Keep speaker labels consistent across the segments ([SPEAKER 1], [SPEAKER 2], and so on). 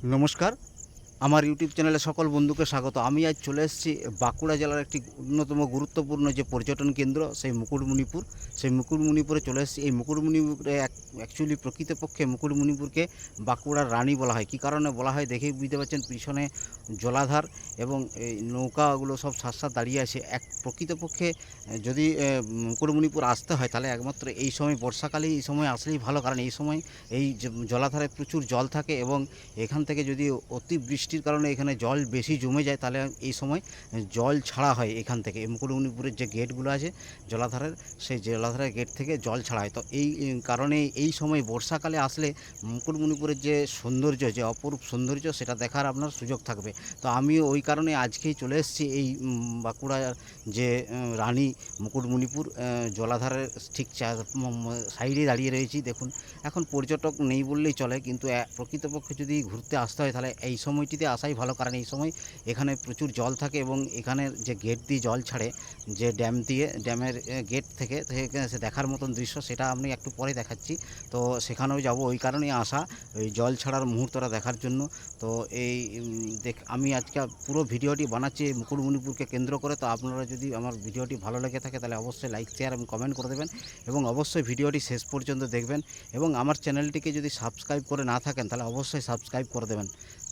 [SPEAKER 1] নমস্কার, আমার ইউটিউব চ্যানেলে সকল বন্ধুকে স্বাগত। আমি আজ চলে এসেছি বাঁকুড়া জেলার একটি অন্যতম গুরুত্বপূর্ণ যে পর্যটন কেন্দ্র, সেই মুকুটমণিপুর। সেই মুকুটমণিপুরে চলে এসেছি। এই মুকুটমণিপুরে অ্যাকচুয়ালি প্রকৃতপক্ষে মুকুটমণিপুরকে বাঁকুড়ার রানী বলা হয়। কী কারণে বলা হয় দেখেই বুঝতে পারছেন, পিছনে জলাধার এবং এই নৌকাগুলো সব সাথে সাথে দাঁড়িয়ে আছে। প্রকৃতপক্ষে যদি মুকুটমণিপুর আসতে হয় তাহলে একমাত্র এই সময় বর্ষাকালেই, এই সময় আসলেই ভালো, কারণ এই সময় এই জলাধারে প্রচুর জল থাকে এবং এখান থেকে যদি অতিবৃষ্টির কারণে এখানে জল বেশি জমে যায় তাহলে এই সময় জল ছাড়া হয় এখান থেকে। এই মুকুটমণিপুরের যে গেটগুলো আছে জলাধারের, সেই জলাধারের গেট থেকে জল ছাড়া হয়। তো এই কারণে এই সময় বর্ষাকালে আসলে মুকুটমণিপুরের যে সৌন্দর্য, যে অপরূপ সৌন্দর্য, সেটা দেখার আপনার সুযোগ থাকবে। তো আমি ওই কারণে আজকেই চলে এসেছি এই বাঁকুড়ার যে রানী মুকুটমণিপুর জলাধারের ঠিক সাইডে দাঁড়িয়ে রয়েছি। দেখুন, এখন পর্যটক নেই বললেই চলে, কিন্তু প্রকৃতপক্ষে যদি ঘুরতে আসতে হয় তাহলে এই সময়টিতে আসাই ভালো, কারণ এই সময় এখানে প্রচুর জল থাকে এবং এখানের যে গেট দিয়ে জল ছাড়ে, যে ড্যামের গেট থেকে সে দেখার মতন দৃশ্য, সেটা আমি একটু পরে দেখাচ্ছি। তো সেখানেও যাব, ওই কারণেই আসা, ওই জল ছাড়ার মুহূর্তটা দেখার জন্য। তো এই আমি আজকে পুরো ভিডিওটি বানাচ্ছি মুকুটমণিপুরকে কেন্দ্র করে। তো আপনারা যদি আমার ভিডিওটি ভালো লেগে থাকে তাহলে অবশ্যই লাইক, শেয়ার এবং কমেন্ট করে দেবেন এবং অবশ্যই ভিডিওটি শেষ পর্যন্ত দেখবেন। এবং আমার চ্যানেলটিকে যদি সাবস্ক্রাইব করে না থাকেন তাহলে অবশ্যই সাবস্ক্রাইব করে দেবেন।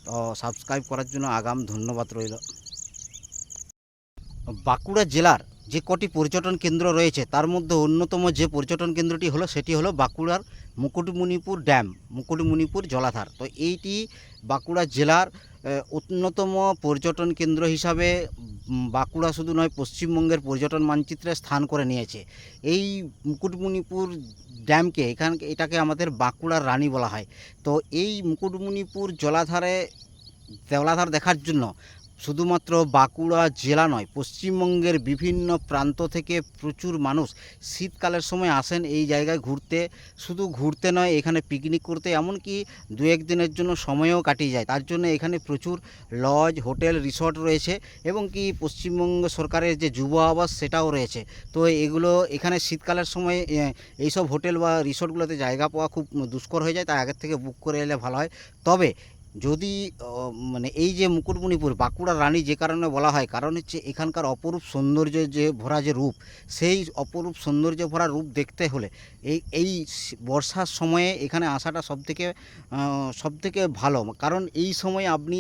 [SPEAKER 1] তো সাবস্ক্রাইব করার জন্য আগাম ধন্যবাদ রইল। বাঁকুড়া জেলার যে কটি পর্যটন কেন্দ্র রয়েছে তার মধ্যে অন্যতম যে পর্যটন কেন্দ্রটি হলো সেটি হলো বাঁকুড়ার মুকুটমণিপুর ড্যাম, মুকুটমণিপুর জলাধার। তো এইটি বাঁকুড়া জেলার অন্যতম পর্যটন কেন্দ্র হিসাবে বাঁকুড়া শুধু নয়, পশ্চিমবঙ্গের পর্যটন মানচিত্রে স্থান করে নিয়েছে। এই মুকুটমণিপুর ড্যামকে এটাকে আমাদের বাঁকুড়ার রানী বলা হয়। তো এই মুকুটমণিপুর জলাধার দেখার জন্য শুধুমাত্র বাঁকুড়া জেলা নয়, পশ্চিমবঙ্গের বিভিন্ন প্রান্ত থেকে প্রচুর মানুষ শীতকালের সময় আসেন এই জায়গায় ঘুরতে। শুধু ঘুরতে নয়, এখানে পিকনিক করতে, এমনকি দু এক দিনের জন্য সময়ও কাটিয়ে যায়। তার জন্য এখানে প্রচুর লজ, হোটেল, রিসর্ট রয়েছে এবং কি পশ্চিমবঙ্গ সরকারের যে যুব আবাস সেটাও রয়েছে। তো এগুলো এখানে শীতকালের সময় এইসব হোটেল বা রিসর্টগুলোতে জায়গা পাওয়া খুব দুষ্কর হয়ে যায়, তাই আগের থেকে বুক করে এলে ভালো হয়। তবে যদি মানে এই যে মুকুটমণিপুর বাঁকুড়ার রানী যে কারণে বলা হয়, কারণ হচ্ছে এখানকার অপরূপ সৌন্দর্যে যে ভরা যে রূপ, সেই অপরূপ সৌন্দর্য ভরা রূপ দেখতে হলে এই বর্ষার সময়ে এখানে আসাটা সবথেকে ভালো। কারণ এই সময় আপনি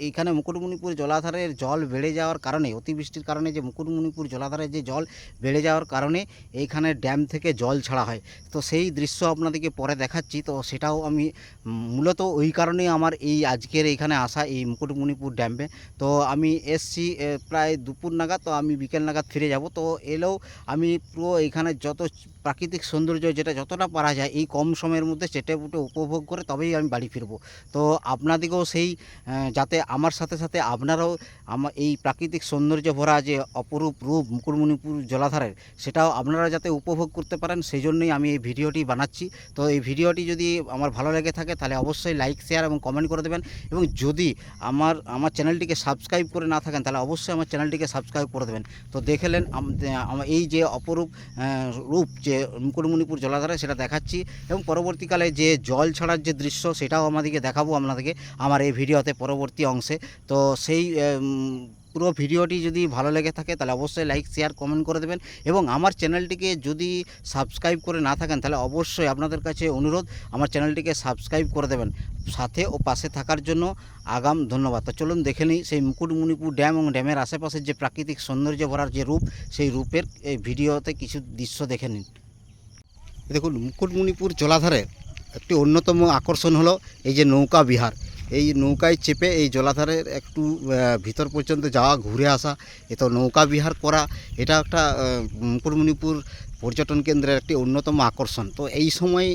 [SPEAKER 1] এইখানে মুকুটমণিপুর জলাধারের জল বেড়ে যাওয়ার কারণে, অতিবৃষ্টির কারণে যে মুকুটমণিপুর জলাধারের যে জল বেড়ে যাওয়ার কারণে এইখানে ড্যাম থেকে জল ছাড়া হয়। তো সেই দৃশ্য আপনাদেরকে পরে দেখাচ্ছি। তো সেটাও আমি মূলত ওই কারণেই আমার এই আজকের এইখানে আসা, এই মুকুটমণিপুর ড্যামে। তো আমি এসছি প্রায় দুপুর নাগাদ, তো আমি বিকেল নাগাদ ফিরে যাব। তো এলেও আমি পুরো এইখানে যত প্রাকৃতিক সৌন্দর্য, যেটা যতটা পারা যায় এই কম সময়ের মধ্যে চেটেপুটে উপভোগ করে তবেই আমি বাড়ি ফিরব। তো আপনাদেরকেও সেই যাতে আমার সাথে সাথে আপনারাও আমার এই প্রাকৃতিক সৌন্দর্য ভরা যে অপরূপ রূপ মুকুটমণিপুর জলাধারের, সেটাও আপনারা যাতে উপভোগ করতে পারেন, সেই জন্যই আমি এই ভিডিওটি বানাচ্ছি। তো এই ভিডিওটি যদি আমার ভালো লেগে থাকে তাহলে অবশ্যই লাইক, শেয়ার এবং কমেন্ট করে দেবেন। এবং যদি আমার চ্যানেলটিকে সাবস্ক্রাইব করে না থাকেন তাহলে অবশ্যই আমার চ্যানেলটিকে সাবস্ক্রাইব করে দেবেন। তো দেখলেন আমার এই যে অপরূপ রূপ যে মুকুটমণিপুর জলাধারে, সেটা দেখাচ্ছি এবং পরবর্তীকালে যে জল ছাড়ার যে দৃশ্য সেটাও আমাদেরকে দেখাবো আপনাদেরকে আমার এই ভিডিওতে পরবর্তী অংশে। তো সেই পুরো ভিডিওটি যদি ভালো লেগে থাকে তাহলে অবশ্যই লাইক, শেয়ার, কমেন্ট করে দেবেন। এবং আমার চ্যানেলটিকে যদি সাবস্ক্রাইব করে না থাকেন তাহলে অবশ্যই আপনাদের কাছে অনুরোধ, আমার চ্যানেলটিকে সাবস্ক্রাইব করে দেবেন। সাথে ও পাশে থাকার জন্য আগাম ধন্যবাদ। তো চলুন দেখে নিই সেই মুকুটমণিপুর ড্যাম এবং ড্যামের আশেপাশের যে প্রাকৃতিক সৌন্দর্য ভরার যে রূপ, সেই রূপের এই ভিডিওতে কিছু দৃশ্য দেখে নিন। দেখুন, মুকুটমণিপুর জলাধারে একটি অন্যতম আকর্ষণ হলো এই যে নৌকা বিহার। এই নৌকায় চেপে এই জলাধারের একটু ভিতর পর্যন্ত যাওয়া, ঘুরে আসা, এ তো নৌকা বিহার করা, এটা একটা মুকুটমণিপুর পর্যটন কেন্দ্রের একটি অন্যতম আকর্ষণ। তো এই সময়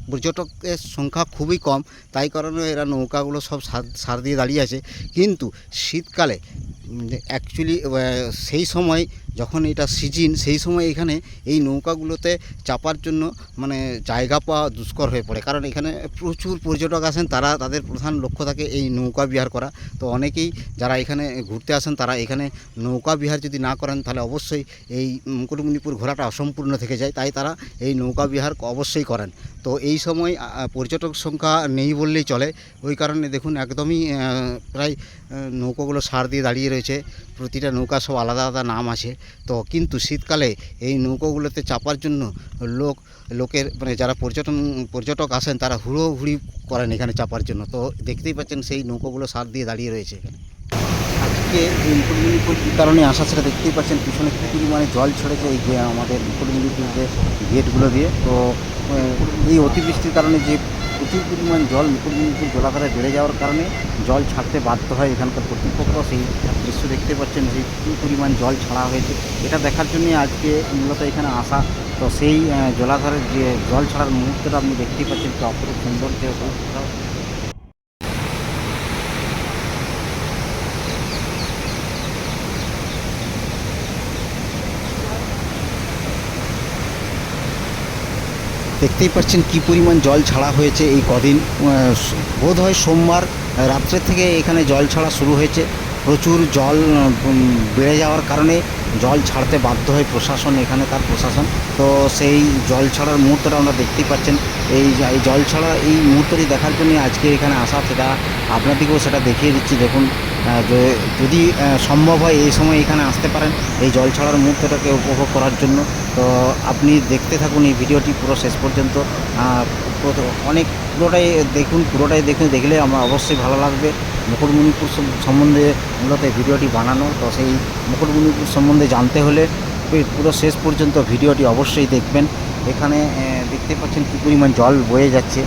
[SPEAKER 1] পর্যটকের সংখ্যা খুবই কম, তাই কারণে এরা নৌকাগুলো সব সার দিয়ে দাঁড়িয়ে আছে। কিন্তু শীতকালে অ্যাকচুয়ালি সেই সময় যখন এটা সিজন সেই সময় এখানে এই নৌকাগুলোতে চাপার জন্য মানে জায়গা পাওয়া দুষ্কর হয়ে পড়ে, কারণ এখানে প্রচুর পর্যটক আসেন, তারা তাদের প্রধান লক্ষ্য থাকে এই নৌকা বিহার করা। তো অনেকেই যারা এখানে ঘুরতে আসেন তারা এখানে নৌকা বিহার যদি না করেন তাহলে অবশ্যই এই মুকুটমণিপুর ঘোরাটা অসম্পূর্ণ থেকে যায়, তাই তারা এই নৌকা বিহার অবশ্যই করেন। তো এই সময় পর্যটক সংখ্যা নেই বললেই চলে, ওই কারণে দেখুন একদমই প্রায় নৌকাগুলো সার দিয়ে দাঁড়িয়ে রয়েছে, প্রতিটা নৌকা সব আলাদা আলাদা নাম আছে। তো কিন্তু শীতকালে এই নৌকাগুলোতে চাপার জন্য লোকের মানে যারা পর্যটক আসেন তারা হুড়োহুড়ি করেন এখানে চাপার জন্য। তো দেখতেই পাচ্ছেন সেই নৌকাগুলো সার দিয়ে দাঁড়িয়ে রয়েছে এখানে। আজকে এই মুকুটমণিপুর কী কারণে আসা সেটা দেখতেই পাচ্ছেন, পিছনে কী পরিমাণে জল ছড়েছে এই যে আমাদের মুকুটমণিপুর যে গেটগুলো দিয়ে। তো এই অতিবৃষ্টির কারণে যে প্রচুর পরিমাণ জল মুকুটমণিপুর জলাধারে বেড়ে যাওয়ার কারণে জল ছাড়তে বাধ্য হয় এখানকার কর্তৃপক্ষ। সেই দৃশ্য দেখতে পাচ্ছেন যে কী পরিমাণ জল ছাড়া হয়েছে, এটা দেখার জন্যই আজকে মূলত এখানে আসা। তো সেই জলাধারের যে জল ছাড়ার মুহূর্তটা আপনি দেখতেই পাচ্ছেন, কি অপরূপ সুন্দর যে দেখতেই পাচ্ছেন কী পরিমাণ জল ছাড়া হয়েছে এই কদিন। বোধ হয় সোমবার রাত্রে থেকে এখানে জল ছাড়া শুরু হয়েছে। প্রচুর জল বেড়ে যাওয়ার কারণে জল ছাড়তে বাধ্য হয় প্রশাসন, এখানকার প্রশাসন। তো সেই জল ছাড়ার মুহূর্তটা আমরা দেখতেই পাচ্ছেন। এই জল ছাড়া এই মুহূর্তটি দেখার জন্য আজকে এখানে আসা, সেটা আপনাদেরকেও সেটা দেখিয়ে দিচ্ছি। দেখুন যদি সম্ভব হয় এই সময় এখানে আসতে পারেন এই জল ছাড়ার মুহূর্তটাকে উপভোগ করার জন্য। তো আপনি দেখতে থাকুন এই ভিডিওটি পুরো শেষ পর্যন্ত, পুরোটাই দেখুন, দেখলে আমার অবশ্যই ভালো লাগবে। মুকুটমণিপুর সম্বন্ধে মূলত এই ভিডিওটি বানানো। তো সেই মুকুটমণিপুর সম্বন্ধে জানতে হলে পুরো শেষ পর্যন্ত ভিডিওটি অবশ্যই দেখবেন। এখানে দেখতে পাচ্ছেন কী পরিমাণ জল বয়ে যাচ্ছে।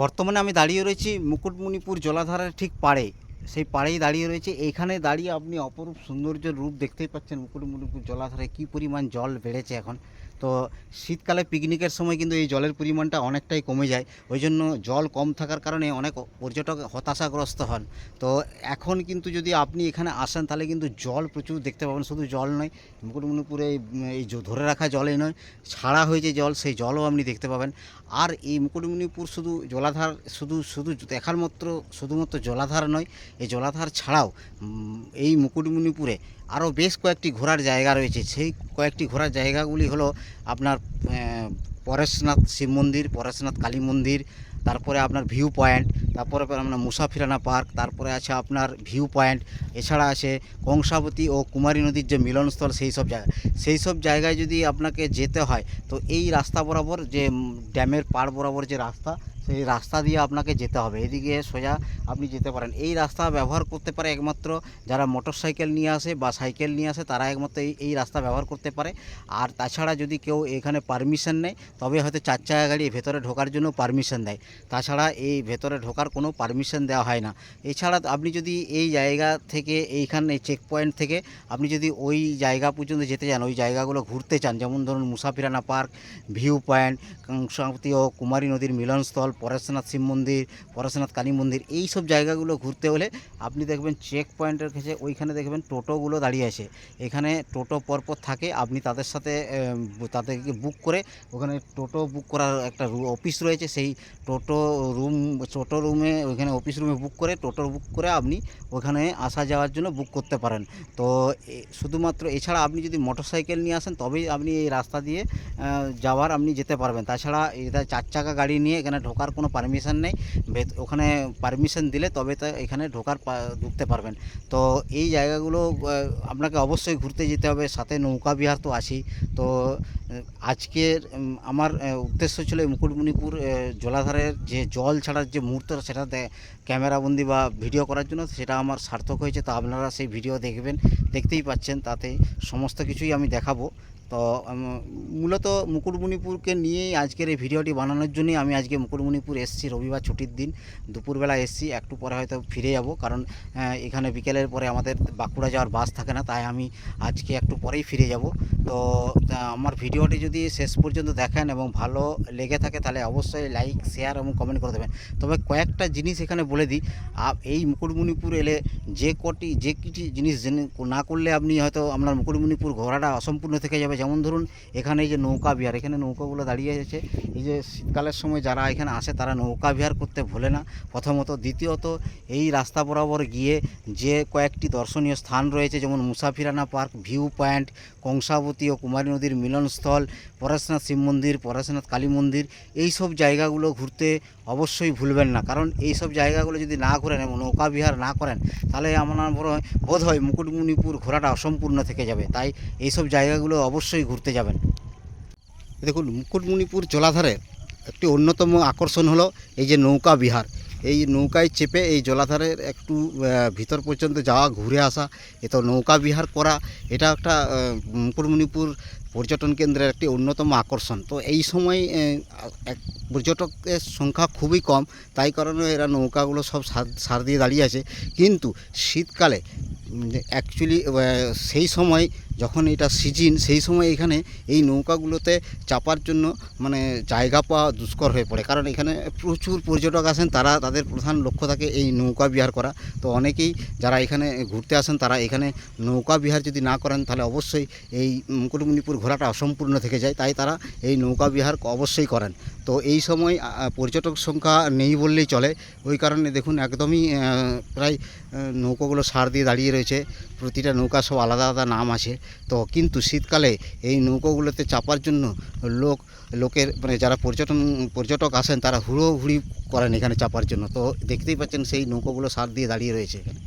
[SPEAKER 1] বর্তমানে আমি দাঁড়িয়ে রয়েছি মুকুটমণিপুর জলাধারের ঠিক পাড়ে, সেই পাড়েই দাঁড়িয়ে রয়েছে। এইখানে দাঁড়িয়ে আপনি অপরূপ সৌন্দর্যের রূপ দেখতেই পাচ্ছেন। মুকুটমণিপুর জলাধারে কী পরিমাণ জল বেড়েছে এখন। তো শীতকালে পিকনিকের সময় কিন্তু এই জলের পরিমাণটা অনেকটাই কমে যায়, ওই জন্য জল কম থাকার কারণে অনেক পর্যটক হতাশাগ্রস্ত হন। তো এখন কিন্তু যদি আপনি এখানে আসেন তাহলে কিন্তু জল প্রচুর দেখতে পাবেন। শুধু জল নয়, মুকুটমণিপুরে এই ধরে রাখা জলেই নয়, ছাড়া হয়েছে জল, সেই জলও আপনি দেখতে পাবেন। আর এই মুকুটমণিপুর শুধু জলাধার শুধু শুধু দেখার শুধুমাত্র জলাধার নয়, এই জলাধার ছাড়াও এই মুকুটমণিপুরে আরও বেশ কয়েকটি ঘোরার জায়গা রয়েছে। সেই কয়েকটি ঘোরার জায়গাগুলি হলো আপনার পরেশনাথ শিব মন্দির, পরেশনাথ কালী মন্দির, তারপরে আপনার ভিউ পয়েন্ট, তারপরে আপনার মুসাফিরানা পার্ক, তারপরে আছে আপনার ভিউ পয়েন্ট, এছাড়া আছে কংসাবতী ও কুমারী নদীর যে মিলনস্থল, সেই সব জায়গায় যদি আপনাকে যেতে হয় তো এই রাস্তা বরাবর যে ড্যামের পাড় বরাবর যে রাস্তা, সেই রাস্তা দিয়ে আপনাকে যেতে হবে। এদিকে সোজা আপনি যেতে পারেন। এই রাস্তা ব্যবহার করতে পারে একমাত্র যারা মোটর সাইকেল নিয়ে আসে বা সাইকেল নিয়ে আসে, তারা একমাত্র এই রাস্তা ব্যবহার করতে পারে। আর তাছাড়া যদি কেউ এখানে পারমিশন নেয় তবে হয়তো 4 চাকা গাড়ি ভেতরে ঢোকার জন্য পারমিশন দেয়, তাছাড়া এই ভেতরে ঢোকার কোনো পারমিশন দেওয়া হয় না। এছাড়া আপনি যদি এই জায়গা থেকে এইখানে চেক পয়েন্ট থেকে আপনি যদি ওই জায়গা পর্যন্ত যেতে চান, ওই জায়গাগুলো ঘুরতে চান, যেমন ধরুন Musafirana park, view point, Kangsabati ও কুমারী নদীর মিলনস্থল, পরেশনাথ শিব মন্দির, পরেশনাথ কালী মন্দির, এই সব জায়গাগুলো ঘুরতে হলে আপনি দেখবেন চেক পয়েন্টের কাছে ওইখানে দেখবেন টোটোগুলো দাঁড়িয়ে আছে। এখানে টোটো পরপর থাকে, আপনি তাদের সাথে তাদেরকে বুক করে, ওখানে টোটো বুক করার একটা অফিস রয়েছে, সেই টোটো রুমে ওইখানে অফিস রুমে বুক করে আপনি ওখানে আসা যাওয়ার জন্য বুক করতে পারেন। তো শুধুমাত্র এছাড়া আপনি যদি মোটর সাইকেল নিয়ে আসেন তবেই আপনি এই রাস্তা দিয়ে আপনি যেতে পারবেন। তাছাড়া এটা 4 চাকা গাড়ি নিয়ে এখানে ঢোকার কোনো পারমিশন নেই। ওখানে পারমিশন দিলে তবে তা এখানে ঢুকতে পারবেন। তো এই জায়গাগুলো আপনাকে অবশ্যই ঘুরতে যেতে হবে, সাথে নৌকা বিহার তো আছেই। তো আজকের আমার উদ্দেশ্য ছিল এই মুকুটমণিপুর জলাধারের যে জল ছাড়ার যে মুহূর্তটা, সেটা ক্যামেরাবন্দি বা ভিডিও করার জন্য, সেটা আমার সার্থক হয়েছে। তো আপনারা সেই ভিডিও দেখতেই পাচ্ছেন, তাতে সমস্ত কিছুই আমি দেখাবো। তো মূলত মুকুটমণিপুরকে নিয়েই আজকের এই ভিডিওটি বানানোর জন্যই আমি আজকে মুকুটমণিপুর এসেছি। রবিবার ছুটির দিন, দুপুরবেলা এসেছি, একটু পরে হয়তো ফিরে যাব, কারণ এখানে বিকেলের পরে আমাদের বাঁকুড়া যাওয়ার বাস থাকে না, তাই আমি আজকে একটু পরেই ফিরে যাব। তো আমার ভিডিওটি যদি শেষ পর্যন্ত দেখেন এবং ভালো লেগে থাকে তাহলে অবশ্যই লাইক, শেয়ার এবং কমেন্ট করে দেবেন। তবে কয়েকটা জিনিস এখানে বলে দিই, এই মুকুটমণিপুর এলে যে কটি জিনিস না করলে আপনি হয়তো আপনার মুকুটমণিপুর ঘোরাটা অসম্পূর্ণ থেকে যাবে। যেমন ধরুন এখানে এই যে নৌকা বিহার, এখানে নৌকাগুলো দাঁড়িয়ে আছে। এই যে শীতকালের সময় যারা এখানে আসে তারা নৌকা বিহার করতে ভোলে না, প্রথমত। দ্বিতীয়ত, এই রাস্তা বরাবর গিয়ে যে কয়েকটি দর্শনীয় স্থান রয়েছে, যেমন Musafirana park, view point, Kangsabati ও কুমারী নদীর মিলনস্থল, পরেশনাথ শিব মন্দির, পরেশনাথ কালী মন্দির, এই সব জায়গাগুলো ঘুরতে অবশ্যই ভুলবেন না। কারণ এই সব জায়গাগুলো যদি না ঘোরেন এবং নৌকা বিহার না করেন তাহলে আমার বোধ হয় মুকুটমণিপুর ঘোরাটা অসম্পূর্ণ থেকে যাবে। তাই এইসব জায়গাগুলো অবশ্যই ঘুরতে যাবেন। দেখুন, মুকুটমণিপুর জলাধারে একটি অন্যতম আকর্ষণ হলো এই যে নৌকা বিহার। এই নৌকায় চেপে এই জলাধারের একটু ভিতর পর্যন্ত যাওয়া, ঘুরে আসা, এ তো নৌকা বিহার করা, এটা একটা মুকুটমণিপুর পর্যটন কেন্দ্রের একটি অন্যতম আকর্ষণ। তো এই সময় পর্যটকের সংখ্যা খুবই কম, তাই কারণে এরা নৌকাগুলো সব সার দিয়ে দাঁড়িয়ে আছে। কিন্তু শীতকালে অ্যাকচুয়ালি সেই সময় যখন এটা সিজন, সেই সময় এখানে এই নৌকাগুলোতে চাপার জন্য জায়গা পাওয়া দুষ্কর হয়ে পড়ে। কারণ এখানে প্রচুর পর্যটক আসেন, তাদের প্রধান লক্ষ্য থাকে এই নৌকা বিহার করা। তো অনেকেই যারা এখানে ঘুরতে আসেন তারা এখানে নৌকা বিহার যদি না করেন তাহলে অবশ্যই এই মুকুটমণিপুর ঘোরাটা অসম্পূর্ণ থেকে যায়, তাই তারা এই নৌকা বিহার অবশ্যই করেন। তো এই সময় পর্যটক সংখ্যা নেই বললেই চলে। ওই কারণে দেখুন একদমই প্রায় নৌকাগুলো সার দিয়ে দাঁড়িয়ে রয়েছে। প্রতিটা নৌকা সব আলাদা আলাদা নাম আছে। তো কিন্তু শীতকালে এই নৌকোগুলোতে চাপার জন্য লোকের মানে যারা পর্যটক আসেন তারা হুড়োহুড়ি করেন এখানে চাপার জন্য। তো দেখতেই পাচ্ছেন সেই নৌকোগুলো সার দিয়ে দাঁড়িয়ে রয়েছে এখানে।